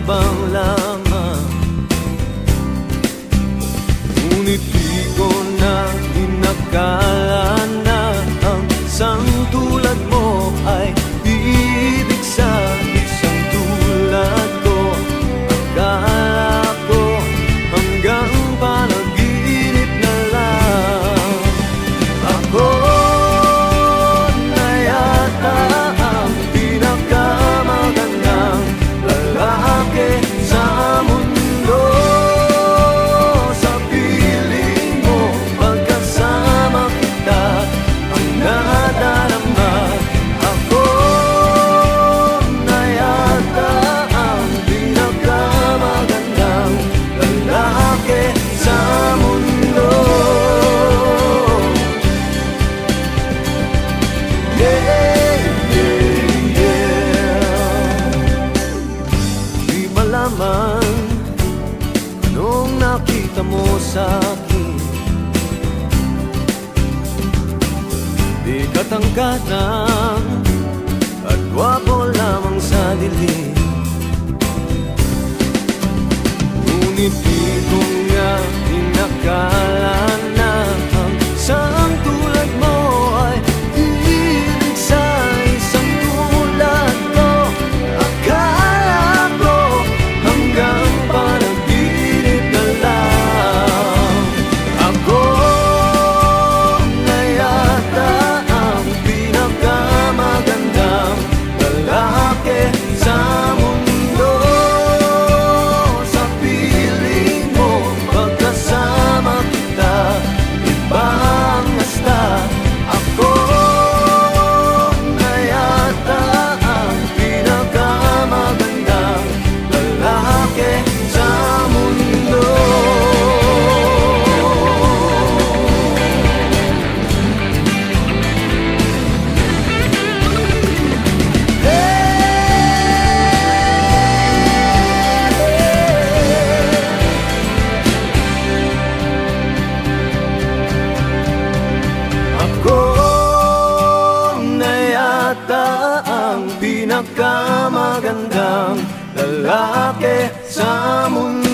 mayabang lamang. Ngunit di ko na inakala na ang isang tulad mo ay ibig sa isang tulad ko. Akala ko hanggang panaginip na lang. Ako na yata ang pinakamagandang lalaki sa mundo. Sa piling mo pagkasama kita ang nadarama. Ako na yata ang pinakamagandang lalaki sa mundo. Yeah, yeah, yeah. Di malaman anong nakita mo sa'kin. Di katangkatan at gwapo lamang sa dilim. Ngunit di ko nga inakala na ang isang tulad mo ay ibig sa isang tulad ko. Akala ko hanggang panaginip na lang. Ako na yata ang pinakamagandang lalaki sa mundo. Sa piling mo pagkasama kita, iba ang hasta. Ako na yata ang pinakamagandang lalaki sa mundo. Ako na yata ang pinakamagandang lalaki sa mundo.